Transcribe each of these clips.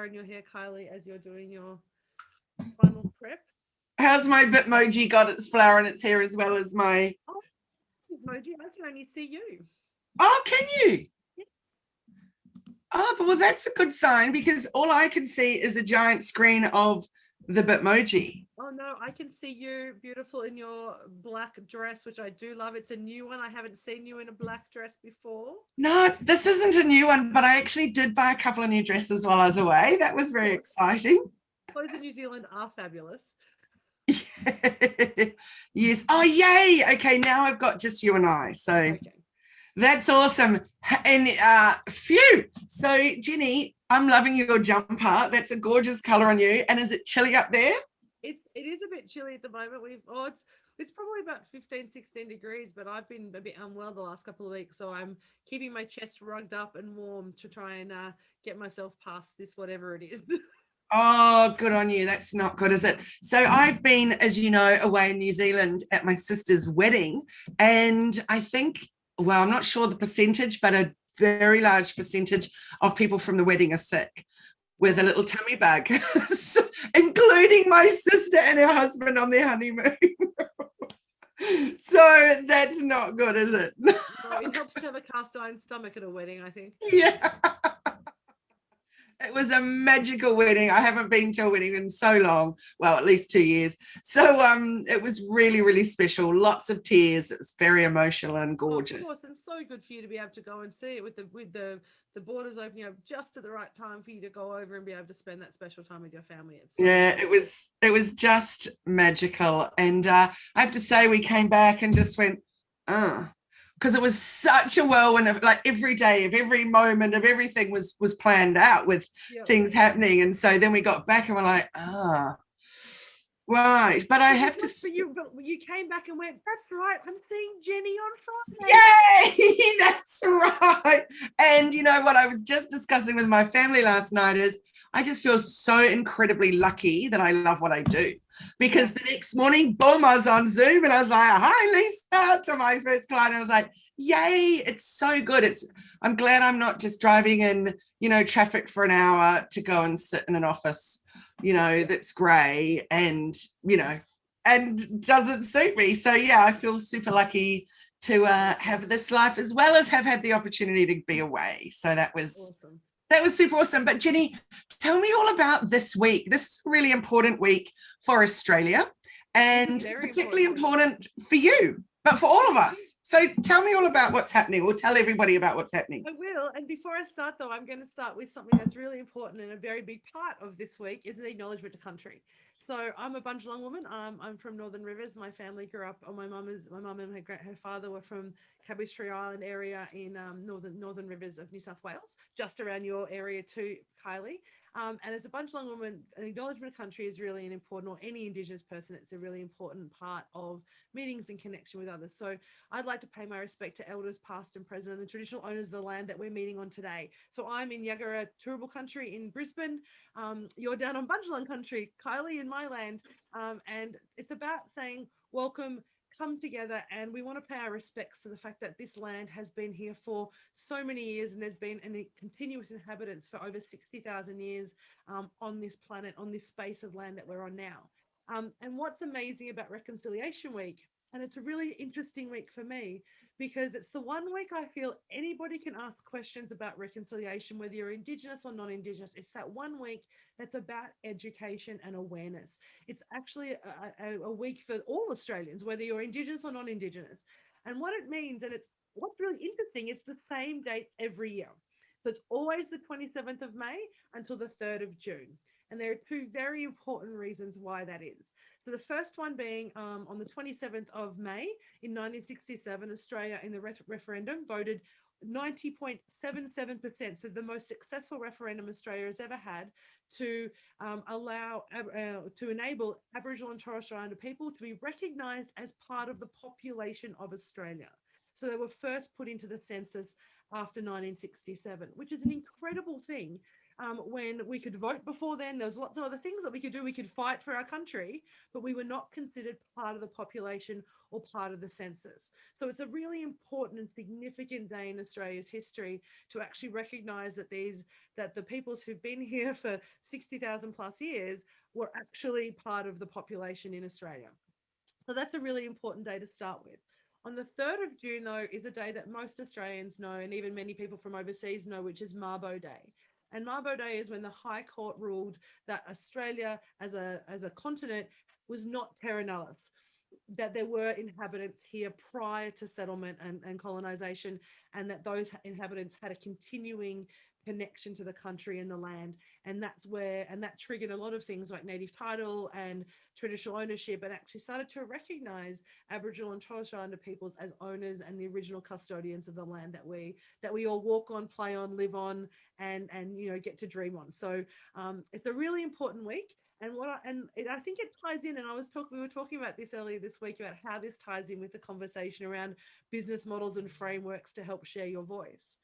flower in your hair, Kylie, as you're doing your final prep. How's my Bitmoji got its flower in its hair as well as my... Oh, emoji, I can only see you. Oh, can you? Yeah. Oh, well, that's a good sign because all I can see is a giant screen of the Bitmoji. Oh no, I can see you beautiful in your black dress, which I do love. It's a new one. I haven't seen you in a black dress before. No, this isn't a new one, but I actually did buy a couple of new dresses while I was away. That was very exciting. Clothes in New Zealand are fabulous. Yes. Oh, yay. Okay, now I've got just you and I. So Okay. that's awesome. And phew. So, Jenni, I'm loving your jumper. That's a gorgeous color on you. And is it chilly up there? It is a bit chilly at the moment. It's probably about 15, 16 degrees, but I've been a bit unwell the last couple of weeks, so I'm keeping my chest rugged up and warm to try and get myself past this, whatever it is. Oh, good on you. That's not good, is it? So I've been, as you know, away in New Zealand at my sister's wedding. And I think, well, I'm not sure the percentage, but a very large percentage of people from the wedding are sick with a little tummy bug, including my sister and her husband on their honeymoon. So that's not good, is it? No, it helps to have a cast iron stomach at a wedding, I think. Yeah. It was a magical wedding. I haven't been to a wedding in so long. Well, at least 2 years. So it was really, really special. Lots of tears. It's very emotional and gorgeous. Of course, and so good for you to be able to go and see it with the borders opening up just at the right time for you to go over and be able to spend that special time with your family. Yeah, it was just magical. And I have to say, we came back and just went, because it was such a whirlwind of like every day of every moment of everything was planned out with things happening. And so then we got back and we're like, right. But I have to but you came back and went, that's right, I'm seeing Jenni on Friday. Yay, that's right. And you know what I was just discussing with my family last night is I just feel so incredibly lucky that I love what I do, because the next morning, boom, I was on Zoom and I was like, hi, Lisa, to my first client. I was like, yay, it's so good. I'm glad I'm not just driving in, traffic for an hour to go and sit in an office, that's grey and, and doesn't suit me. So yeah, I feel super lucky to have this life as well as have had the opportunity to be away. So that was awesome. That was super awesome. But Jenni, tell me all about this week. This is a really important week for Australia and particularly important for you, but for all of us. So tell me all about what's happening, or tell everybody about what's happening. I will. And before I start, though, I'm going to start with something that's really important and a very big part of this week is the Acknowledgement of Country. So I'm a Bundjalung woman. I'm from Northern Rivers. My family grew up. My mum and her father were from Cabbage Tree Island area in Northern Rivers of New South Wales, just around your area too, Kylie. And as a Bundjalung woman, an acknowledgement of country is really an important, or any Indigenous person, it's a really important part of meetings and connection with others. So I'd like to pay my respect to elders past and present and the traditional owners of the land that we're meeting on today. So I'm in Yagara Turrbal country in Brisbane. You're down on Bundjalung country, Kylie, in my land. And it's about saying welcome, come together, and we want to pay our respects to the fact that this land has been here for so many years, and there's been continuous inhabitants for over 60,000 years on this planet, on this space of land that we're on now. And what's amazing about Reconciliation Week, and it's a really interesting week for me, because it's the one week I feel anybody can ask questions about reconciliation, whether you're Indigenous or non-Indigenous. It's that one week that's about education and awareness. It's actually a week for all Australians, whether you're Indigenous or non-Indigenous. And what it means, and what's really interesting, it's the same date every year. So it's always the 27th of May until the 3rd of June. And there are two very important reasons why that is. So the first one being on the 27th of May in 1967, Australia in the referendum voted 90.77%, so the most successful referendum Australia has ever had, to enable Aboriginal and Torres Strait Islander people to be recognised as part of the population of Australia. So they were first put into the census after 1967, which is an incredible thing. when we could vote before then. There was lots of other things that we could do. We could fight for our country, but we were not considered part of the population or part of the census. So it's a really important and significant day in Australia's history to actually recognise that the peoples who've been here for 60,000 plus years were actually part of the population in Australia. So that's a really important day to start with. On the 3rd of June, though, is a day that most Australians know, and even many people from overseas know, which is Mabo Day. And Mabo Day is when the High Court ruled that Australia as a continent was not terra nullius, that there were inhabitants here prior to settlement and colonization, and that those inhabitants had a continuing connection to the country and the land. And that triggered a lot of things like native title and traditional ownership, and actually started to recognize Aboriginal and Torres Strait Islander peoples as owners and the original custodians of the land that we all walk on, play on, live on, and get to dream on. So it's a really important week. And I think it ties in, and we were talking about this earlier this week about how this ties in with the conversation around business models and frameworks to help share your voice.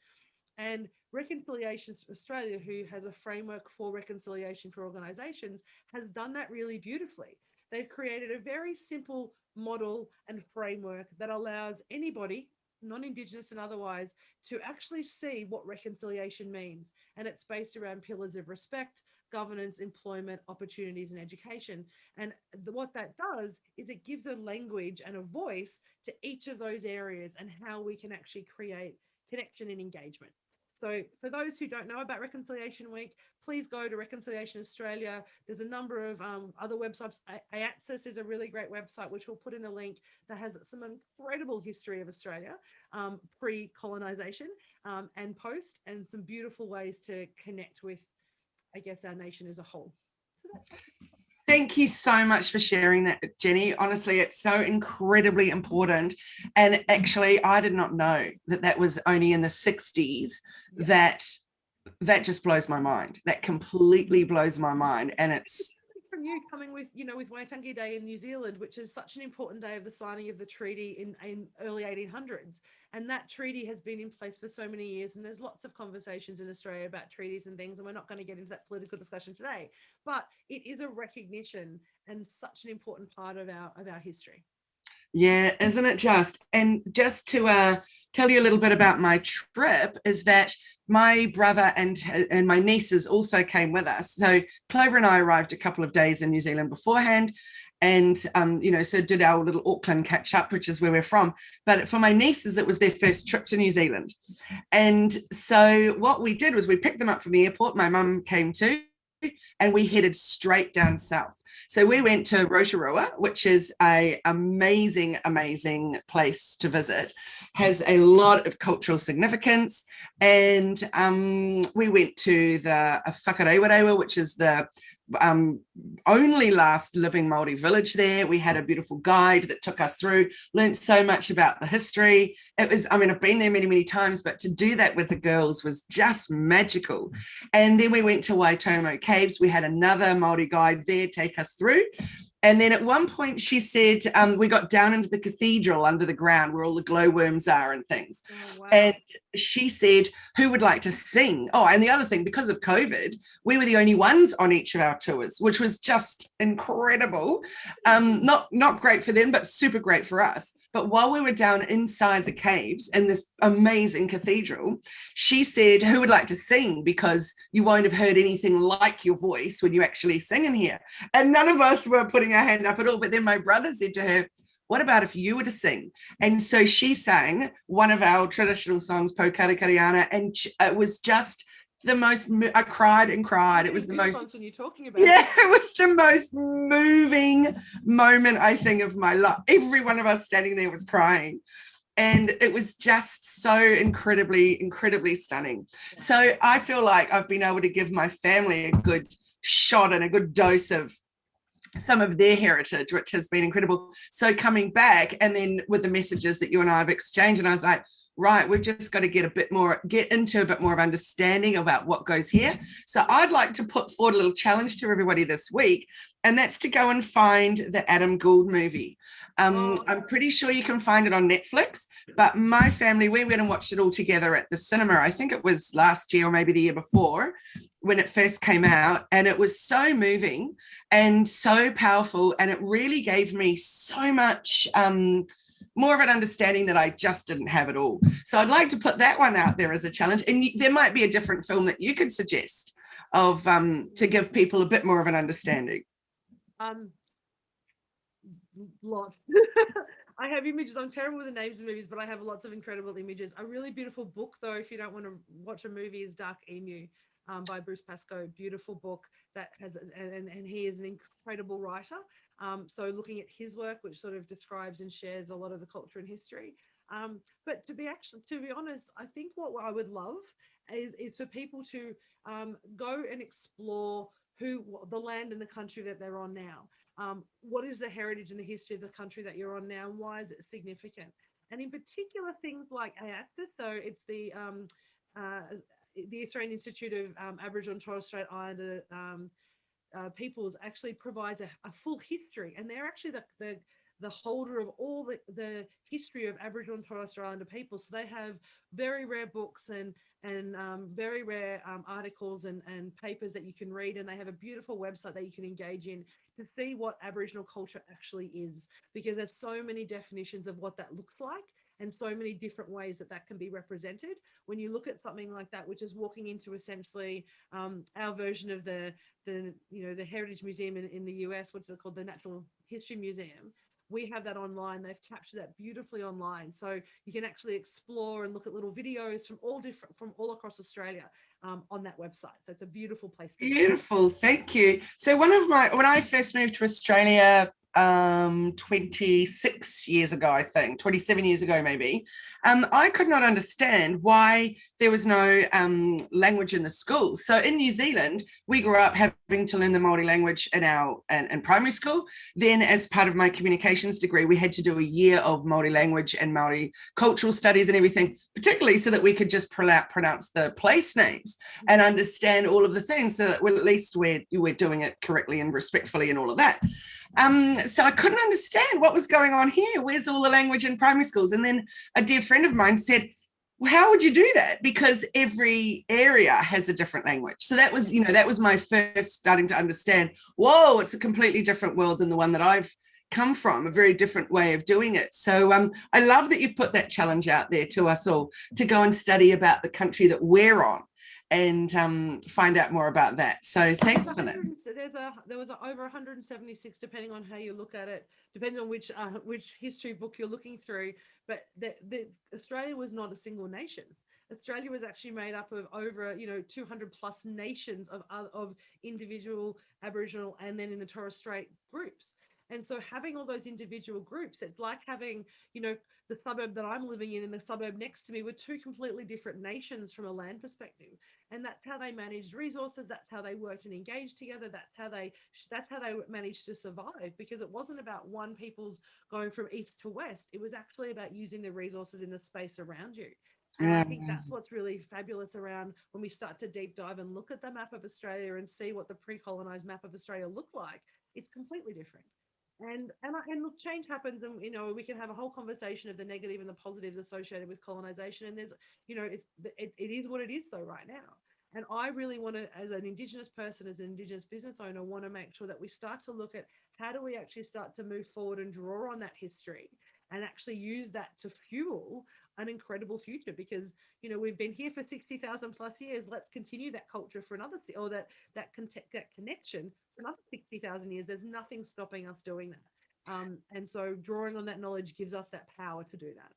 And Reconciliation Australia, who has a framework for reconciliation for organisations, has done that really beautifully. They've created a very simple model and framework that allows anybody, non-Indigenous and otherwise, to actually see what reconciliation means. And it's based around pillars of respect, governance, employment, opportunities, and education. And what that does is it gives a language and a voice to each of those areas and how we can actually create connection and engagement. So for those who don't know about Reconciliation Week, please go to Reconciliation Australia. There's a number of other websites. AATSIS is a really great website, which we'll put in the link, that has some incredible history of Australia, pre-colonisation and post, and some beautiful ways to connect with, I guess, our nation as a whole. Thank you so much for sharing that, Jenni. Honestly, it's so incredibly important. And actually, I did not know that was only in the 60s. Yeah. That just blows my mind. That completely blows my mind. And it's from you coming with Waitangi Day in New Zealand, which is such an important day of the signing of the treaty in early 1800s. And that treaty has been in place for so many years. And there's lots of conversations in Australia about treaties and things. And we're not going to get into that political discussion today. But it is a recognition and such an important part of our history. Yeah, isn't it just? And just to tell you a little bit about my trip is that my brother and my nieces also came with us. So Clover and I arrived a couple of days in New Zealand beforehand, and so did our little Auckland catch up, which is where we're from. But for my nieces, it was their first trip to New Zealand. And so what we did was we picked them up from the airport. My mum came too, and we headed straight down south. So we went to Rotorua, which is an amazing, amazing place to visit, has a lot of cultural significance. And we went to the Whakarewarewa, which is the only last living Māori village there. We had a beautiful guide that took us through, learned so much about the history. It was, I've been there many, many times, but to do that with the girls was just magical. And then we went to Waitomo Caves. We had another Māori guide there take us through. And then at one point she said, we got down into the cathedral under the ground where all the glowworms are and things. Oh, wow. And she said, who would like to sing? Oh, and the other thing, because of COVID, we were the only ones on each of our tours, which was just incredible. Not great for them, but super great for us. But while we were down inside the caves in this amazing cathedral, she said, who would like to sing? Because you won't have heard anything like your voice when you actually sing in here. And none of us were putting our hand up at all. But then my brother said to her, what about if you were to sing? And so she sang one of our traditional songs, Po Karakariana, and it was just the most, I cried and cried. It was the most, when you're talking about it was the most moving moment, I think, of my life. Every one of us standing there was crying. And it was just so incredibly, incredibly stunning. So I feel like I've been able to give my family a good shot and a good dose of some of their heritage, which has been incredible. So coming back, and then with the messages that you and I have exchanged, and I was like, right, we've just got to get into a bit more of understanding about what goes here. So I'd like to put forward a little challenge to everybody this week, and that's to go and find the Adam Gould movie. I'm pretty sure you can find it on Netflix, but my family, we went and watched it all together at the cinema. I think it was last year or maybe the year before when it first came out, and it was so moving and so powerful, and it really gave me so much more of an understanding that I just didn't have at all. So I'd like to put that one out there as a challenge, and there might be a different film that you could suggest of to give people a bit more of an understanding. Lots. I have images. I'm terrible with the names of movies, but I have lots of incredible images. A really beautiful book, though, if you don't want to watch a movie, is Dark Emu by Bruce Pascoe. Beautiful book that has, and he is an incredible writer. So looking at his work, which sort of describes and shares a lot of the culture and history. But to be honest, I think what I would love is for people to go and explore the land and the country that they're on now. What is the heritage and the history of the country that you're on now, and why is it significant? And in particular, things like AACTA, so it's the Australian Institute of Aboriginal and Torres Strait Islander peoples actually provides a full history, and they're actually the holder of all the history of Aboriginal and Torres Strait Islander people. So they have very rare books and very rare articles and papers that you can read, and they have a beautiful website that you can engage in to see what Aboriginal culture actually is, because there's so many definitions of what that looks like and so many different ways that can be represented. When you look at something like that, which is walking into essentially our version of the Heritage Museum in the US, what's it called, the Natural History Museum, we have that online. They've captured that beautifully online, so you can actually explore and look at little videos from all across Australia on that website. So it's a beautiful place to Beautiful, thank you. So when I first moved to Australia 26 years ago, I think 27 years ago maybe, I could not understand why there was no language in the schools. So in New Zealand, we grew up having to learn the Māori language in primary school. Then as part of my communications degree, we had to do a year of Māori language and Māori cultural studies and everything, particularly so that we could just pronounce the place names and understand all of the things, so that at least we're doing it correctly and respectfully and all of that. So I couldn't understand what was going on here. Where's all the language in primary schools? And then a dear friend of mine said, well, how would you do that? Because every area has a different language. So that was my first starting to understand, whoa, it's a completely different world than the one that I've come from, a very different way of doing it. So I love that you've put that challenge out there to us all to go and study about the country that we're on and find out more about that. So thanks for that. There was over 176, depending on how you look at it, depends on which history book you're looking through. But Australia was not a single nation. Australia was actually made up of over 200 plus nations of individual Aboriginal and then in the Torres Strait groups. And so having all those individual groups, it's like having, the suburb that I'm living in and the suburb next to me were two completely different nations from a land perspective. And that's how they managed resources. That's how they worked and engaged together. That's how they managed to survive, because it wasn't about one people's going from east to west. It was actually about using the resources in the space around you. And I think that's what's really fabulous around when we start to deep dive and look at the map of Australia and see what the pre-colonized map of Australia looked like. It's completely different. And look, change happens, and we can have a whole conversation of the negative and the positives associated with colonization. And there's, it is what it is though right now. And I really want to, as an Indigenous person, as an Indigenous business owner, want to make sure that we start to look at how do we actually start to move forward and draw on that history and actually use that to fuel an incredible future, because we've been here for 60,000 plus years. Let's continue that culture for another, or that connection for another 60,000 years. There's nothing stopping us doing that, and so drawing on that knowledge gives us that power to do that.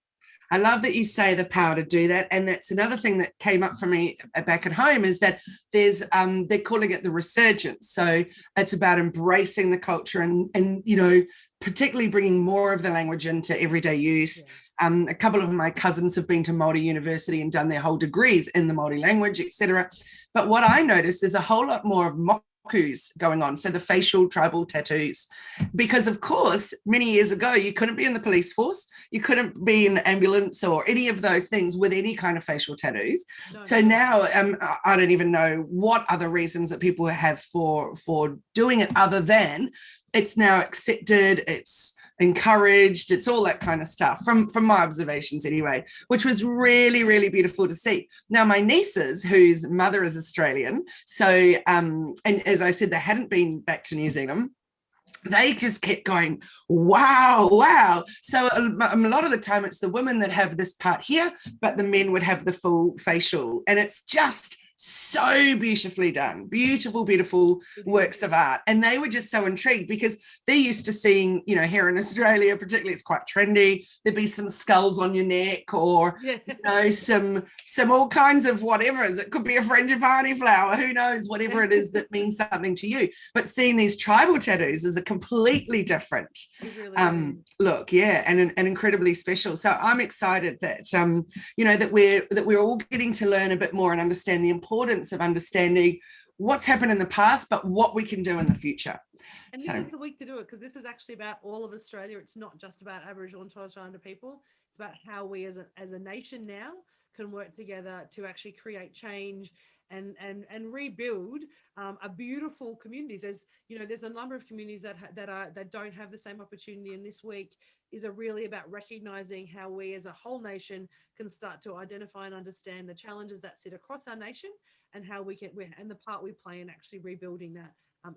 I love that you say the power to do that. And that's another thing that came up for me back at home, is that there's they're calling it the resurgence. So it's about embracing the culture and particularly bringing more of the language into everyday use. Yeah. A couple of my cousins have been to Māori University and done their whole degrees in the Māori language, etc. But what I noticed, there's a whole lot more of going on, so the facial tribal tattoos, because of course many years ago you couldn't be in the police force, you couldn't be in the ambulance or any of those things with any kind of facial tattoos. No. So now I don't even know what other reasons that people have for doing it, other than it's now accepted, it's encouraged, it's all that kind of stuff, from my observations anyway, which was really, really beautiful to see. Now my nieces, whose mother is Australian, so and as I said, they hadn't been back to New Zealand, they just kept going, wow. So a lot of the time it's the women that have this part here, but the men would have the full facial, and it's just so beautifully done, beautiful works of art. And they were just so intrigued because they're used to seeing, you know, here in Australia particularly, it's quite trendy, there'd be some skulls on your neck, or you know, some all kinds of whatever. It could be a frangipani flower, who knows, whatever it is that means something to you. But seeing these tribal tattoos is a completely different look, and incredibly special. So I'm excited that you know, that we're all getting to learn a bit more and understand the importance of understanding what's happened in the past, but what we can do in the future. And this is the week to do it, because this is actually about all of Australia. It's not just about Aboriginal and Torres Strait Islander people. It's about how we as a nation now can work together to actually create change and rebuild a beautiful community. There's a number of communities that don't have the same opportunity, and this week is really about recognizing how we as a whole nation can start to identify and understand the challenges that sit across our nation, and how and the part we play in actually rebuilding that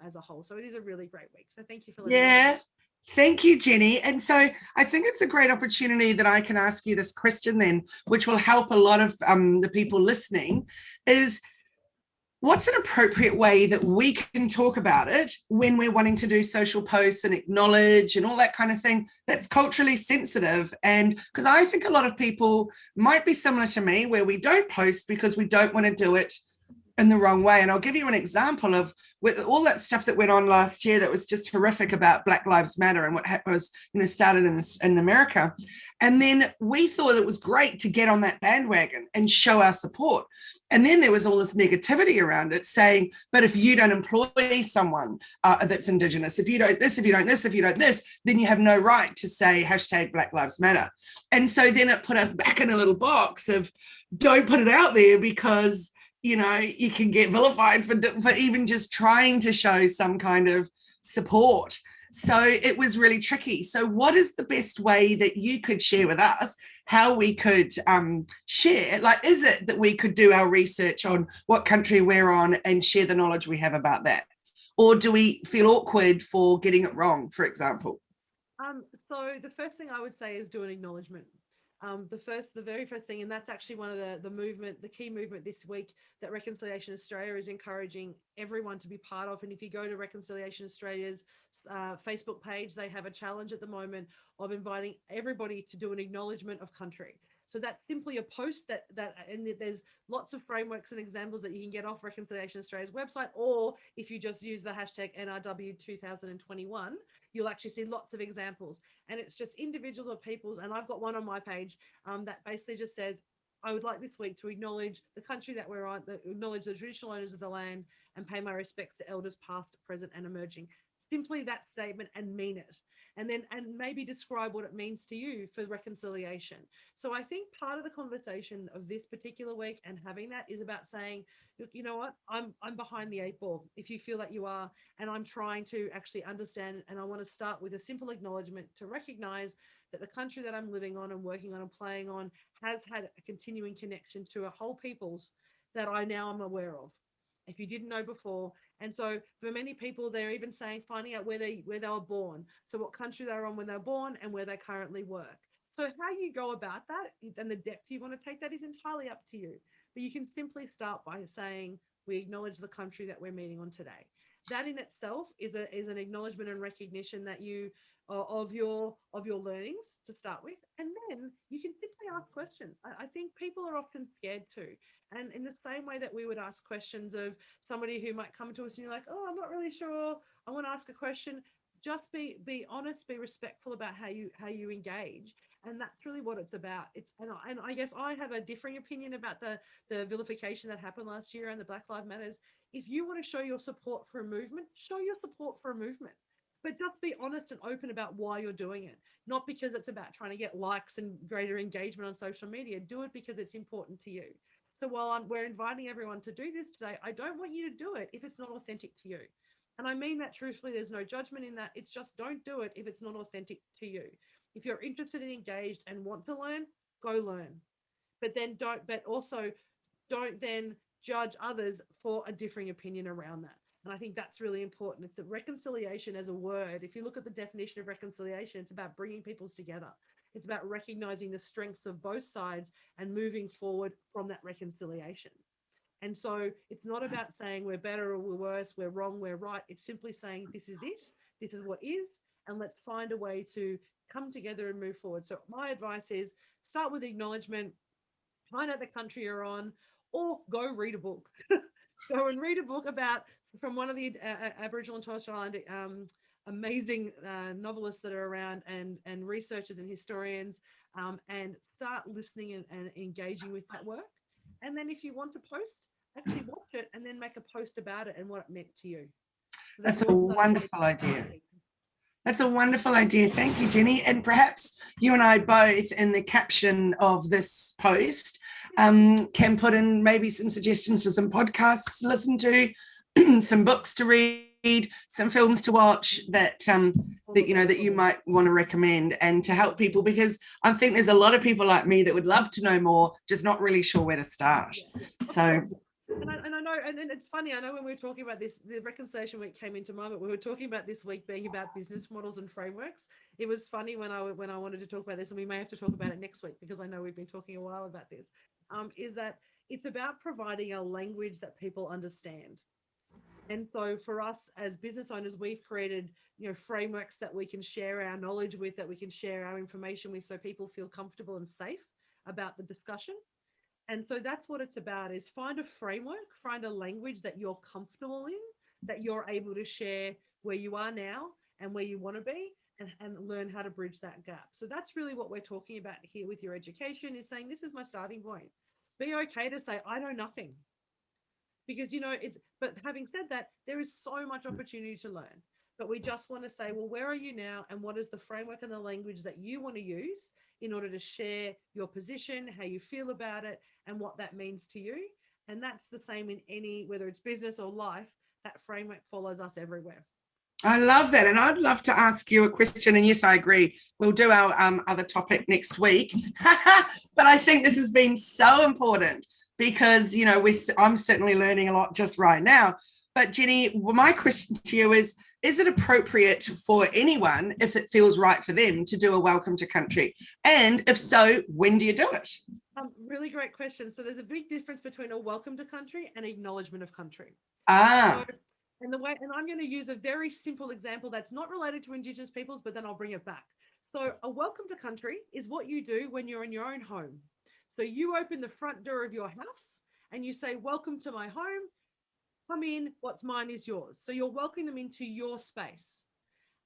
as a whole. So it is a really great week. So thank you for letting me know. Thank you, Jenni. And so I think it's a great opportunity that I can ask you this question then, which will help a lot of the people listening, is what's an appropriate way that we can talk about it when we're wanting to do social posts and acknowledge and all that kind of thing that's culturally sensitive? And because I think a lot of people might be similar to me, where we don't post because we don't want to do it in the wrong way. And I'll give you an example of with all that stuff that went on last year that was just horrific about Black Lives Matter and what was, you know, started in America. And then we thought it was great to get on that bandwagon and show our support. And then there was all this negativity around it saying, but if you don't employ someone that's Indigenous, if you don't this, if you don't this, if you don't this, then you have no right to say hashtag Black Lives Matter. And so then it put us back in a little box of don't put it out there, because you know, you can get vilified for even just trying to show some kind of support. So it was really tricky. So what is the best way that you could share with us how we could share? Like, is it that we could do our research on what country we're on and share the knowledge we have about that? Or do we feel awkward for getting it wrong, for example? So the first thing I would say is do an acknowledgement. The very first thing, and that's actually one of the key movement this week that Reconciliation Australia is encouraging everyone to be part of. And if you go to Reconciliation Australia's Facebook page, they have a challenge at the moment of inviting everybody to do an acknowledgement of country. So that's simply a post and there's lots of frameworks and examples that you can get off Reconciliation Australia's website, or if you just use the hashtag NRW 2021, you'll actually see lots of examples. And it's just individuals or peoples. And I've got one on my page that basically just says, I would like this week to acknowledge the country that we're on, acknowledge the traditional owners of the land, and pay my respects to elders past, present, and emerging. Simply that statement, and mean it. And maybe describe what it means to you for reconciliation. So I think part of the conversation of this particular week and having that is about saying, look, you know what, I'm behind the 8 ball if you feel that you are, and I'm trying to actually understand, and I want to start with a simple acknowledgement to recognize that the country that I'm living on and working on and playing on has had a continuing connection to a whole peoples that I now am aware of, if you didn't know before. And so for many people, they're even saying, finding out where they were born. So what country they were on when they were born and where they currently work. So how you go about that and the depth you want to take that is entirely up to you. But you can simply start by saying, we acknowledge the country that we're meeting on today. That in itself is an acknowledgement and recognition that you of your learnings to start with. And then you can simply ask questions. I think people are often scared too. And in the same way that we would ask questions of somebody who might come to us and you're like, oh, I'm not really sure, I want to ask a question. just be honest, be respectful about how you engage. And that's really what it's about. And I guess I have a differing opinion about the vilification that happened last year and the Black Lives Matters. If you want to show your support for a movement, show your support for a movement. But just be honest and open about why you're doing it. Not because it's about trying to get likes and greater engagement on social media. Do it because it's important to you. So while we're inviting everyone to do this today, I don't want you to do it if it's not authentic to you. And I mean that truthfully. There's no judgment in that. It's just don't do it if it's not authentic to you. If you're interested and engaged and want to learn, go learn. But also don't then judge others for a differing opinion around that. And I think that's really important. It's that reconciliation as a word. If you look at the definition of reconciliation, it's about bringing peoples together. It's about recognizing the strengths of both sides and moving forward from that reconciliation. And so it's not about saying we're better or we're worse, we're wrong, we're right. It's simply saying this is it, this is what is, and let's find a way to come together and move forward. So my advice is start with acknowledgement, find out the country you're on, or go read a book. Go and read a book from one of the Aboriginal and Torres Strait Islander amazing novelists that are around and researchers and historians, and start listening and engaging with that work. And then if you want to post, actually watch it and then make a post about it and what it meant to you. So that's a wonderful idea. That's a wonderful idea. Thank you, Jenni. And perhaps you and I both, in the caption of this post, can put in maybe some suggestions for some podcasts to listen to, some books to read, some films to watch that you might want to recommend, and to help people, because I think there's a lot of people like me that would love to know more, just not really sure where to start. So. And I know, and it's funny, I know when we were talking about this, the reconciliation week came into mind, but we were talking about this week being about business models and frameworks. It was funny when I wanted to talk about this, and we may have to talk about it next week because I know we've been talking a while about this, is that it's about providing a language that people understand. And so for us as business owners, we've created, frameworks that we can share our knowledge with, that we can share our information with, so people feel comfortable and safe about the discussion. And so that's what it's about, is find a framework, find a language that you're comfortable in, that you're able to share where you are now and where you want to be, and learn how to bridge that gap. So that's really what we're talking about here with your education, is saying, this is my starting point. Be okay to say, I know nothing. Because, but having said that, there is so much opportunity to learn. But we just want to say, well, where are you now? And what is the framework and the language that you want to use in order to share your position, how you feel about it, and what that means to you? And that's the same in any, whether it's business or life, that framework follows us everywhere. I love that. And I'd love to ask you a question. And yes, I agree. We'll do our other topic next week. But I think this has been so important because, I'm certainly learning a lot just right now. But Jenni, my question to you is it appropriate for anyone, if it feels right for them, to do a welcome to country? And if so, when do you do it? Really great question. So there's a big difference between a welcome to country and acknowledgement of country. And I'm going to use a very simple example that's not related to Indigenous peoples, but then I'll bring it back. So a welcome to country is what you do when you're in your own home. So you open the front door of your house and you say, welcome to my home. Come in, what's mine is yours. So you're welcoming them into your space.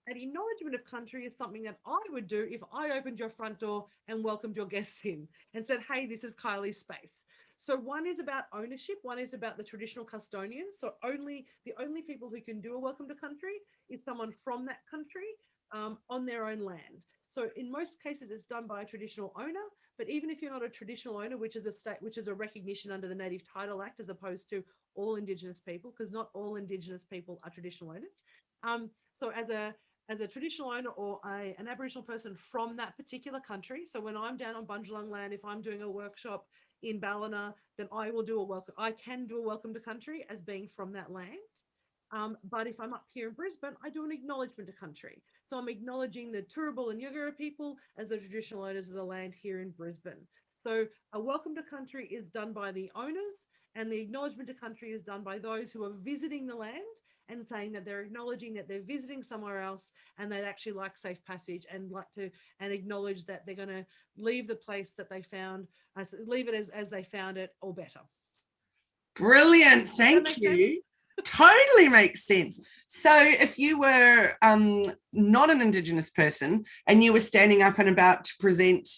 An acknowledgement of country is something that I would do if I opened your front door and welcomed your guests in and said, hey, this is Kylie's space. So one is about ownership, one is about the traditional custodians. So the only people who can do a welcome to country is someone from that country on their own land. So in most cases, it's done by a traditional owner. But even if you're not a traditional owner, which is a recognition under the Native Title Act, as opposed to all Indigenous people, because not all Indigenous people are traditional owners. So as a traditional owner or an Aboriginal person from that particular country, so when I'm down on Bundjalung land, if I'm doing a workshop in Ballina, then I can do a welcome to country as being from that land. But if I'm up here in Brisbane, I do an acknowledgement to country. So I'm acknowledging the Turrbal and Yugara people as the traditional owners of the land here in Brisbane. So a welcome to country is done by the owners, and the acknowledgement to country is done by those who are visiting the land and saying that they're acknowledging that they're visiting somewhere else and they'd actually like safe passage and acknowledge that they're going to leave the place that they found, leave it as they found it, or better. Brilliant. Thank you. Totally makes sense. So if you were not an Indigenous person and you were standing up and about to present,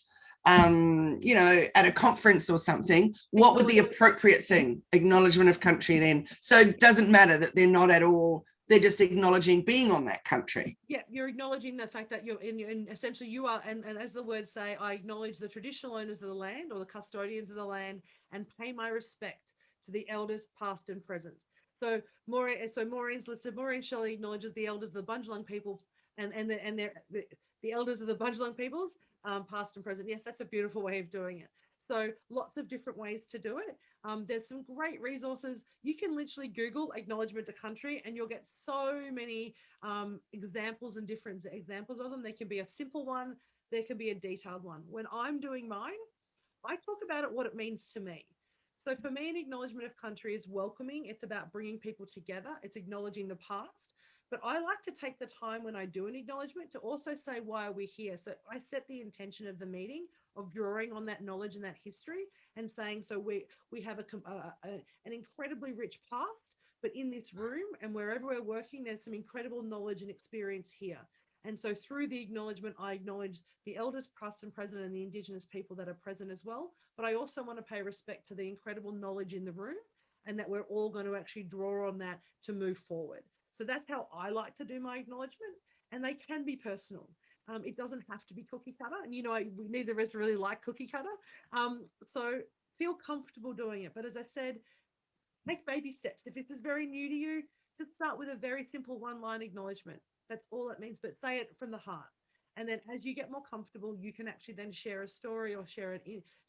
at a conference or something, what would the appropriate thing? Acknowledgement of country then. So it doesn't matter that they're not at all, they're just acknowledging being on that country. Yeah, you're acknowledging the fact that you're in essentially you are, and as the words say, I acknowledge the traditional owners of the land or the custodians of the land and pay my respect to the elders past and present. So Maureen's listed. Maureen Shelley acknowledges the elders of the Bundjalung people the elders of the Bundjalung peoples, past and present. Yes, that's a beautiful way of doing it. So lots of different ways to do it. There's some great resources. You can literally Google acknowledgement to country and you'll get so many examples and different examples of them. There can be a simple one, there can be a detailed one. When I'm doing mine, I talk about it, what it means to me. So for me, an acknowledgement of country is welcoming. It's about bringing people together. It's acknowledging the past. But I like to take the time when I do an acknowledgement to also say, why are we here? So I set the intention of the meeting of drawing on that knowledge and that history and saying, so we have an incredibly rich past, but in this room and wherever we're working, there's some incredible knowledge and experience here. And so through the acknowledgement, I acknowledge the elders past and present and the Indigenous people that are present as well. But I also want to pay respect to the incredible knowledge in the room and that we're all going to actually draw on that to move forward. So that's how I like to do my acknowledgement. And they can be personal. It doesn't have to be cookie cutter. And, neither of us really like cookie cutter. So feel comfortable doing it. But as I said, take baby steps. If this is very new to you, just start with a very simple one-line acknowledgement. That's all it means, but say it from the heart. And then as you get more comfortable, you can actually then share a story or share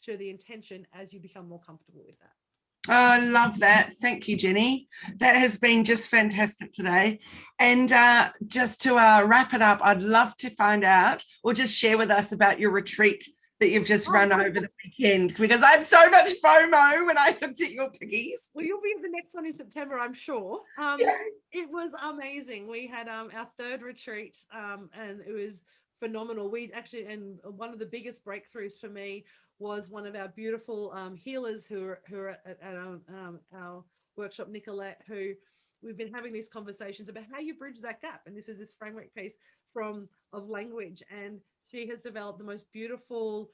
the intention as you become more comfortable with that. Oh, I love that. Thank you, Jenni. That has been just fantastic today. And just to wrap it up, I'd love to find out or just share with us about your retreat that you've just run over the weekend, because I had so much FOMO when I looked at your piggies. Well, you'll be at the next one in September, I'm sure. It was amazing. We had our third retreat and it was phenomenal. And one of the biggest breakthroughs for me was one of our beautiful healers who are at our workshop, Nicolette, who we've been having these conversations about how you bridge that gap. And this is this framework piece of language. And she has developed the most beautiful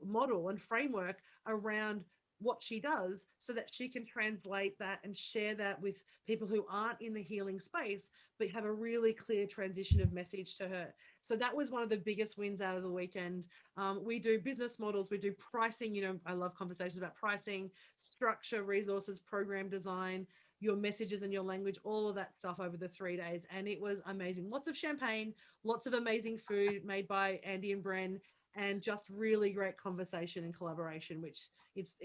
model and framework around what she does so that she can translate that and share that with people who aren't in the healing space, but have a really clear transition of message to her. So that was one of the biggest wins out of the weekend. We do business models, we do pricing. I love conversations about pricing, structure, resources, program design, your messages and your language, all of that stuff over the 3 days. And it was amazing. Lots of champagne, lots of amazing food made by Andy and Bren, and just really great conversation and collaboration, which it's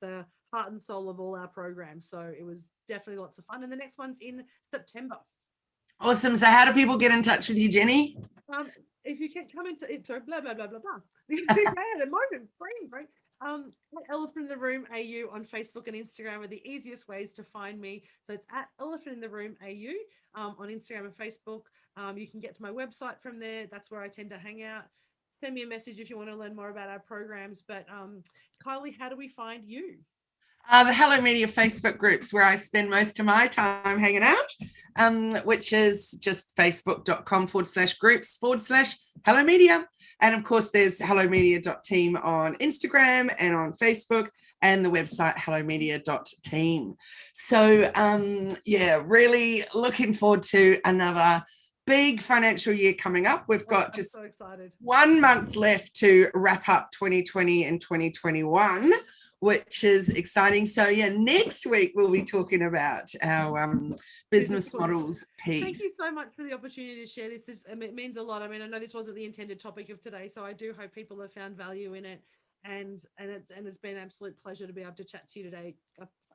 the heart and soul of all our programs. So it was definitely lots of fun. And the next one's in September. Awesome. So how do people get in touch with you, Jenni? If you can come into it, so blah, blah, blah, blah, blah. At the moment, brain. Elephant in the Room AU on Facebook and Instagram are the easiest ways to find me. So it's at Elephant in the Room AU on Instagram and Facebook. You can get to my website from there. That's where I tend to hang out. Send me a message if you want to learn more about our programs. But Kylie, how do we find you? The Hello Media Facebook groups, where I spend most of my time hanging out, which is just facebook.com/groups/Hello Media. And of course, there's hellomedia.team on Instagram and on Facebook, and the website hellomedia.team. So, really looking forward to another big financial year coming up. We've got just so excited. 1 month left to wrap up 2020 and 2021, which is exciting. So next week we'll be talking about our business models piece. Thank you so much for the opportunity to share this. It means a lot. I mean, I know this wasn't the intended topic of today, so I do hope people have found value in it. And it's been an absolute pleasure to be able to chat to you today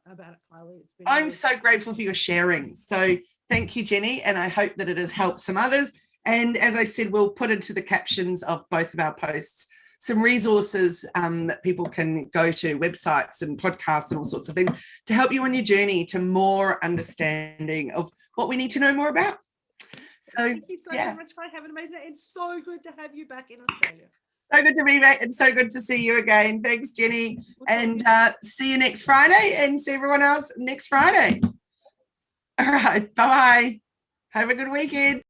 about it, Kylie. I'm so grateful for your sharing. So thank you, Jenni, and I hope that it has helped some others. And as I said, we'll put into the captions of both of our posts some resources that people can go to, websites and podcasts and all sorts of things, to help you on your journey to more understanding of what we need to know more about. So thank you so much. Have an amazing day. It's so good to have you back in Australia. So good to be back and so good to see you again. Thanks, Jenni. And see you next Friday and see everyone else next Friday. All right. Bye-bye. Have a good weekend.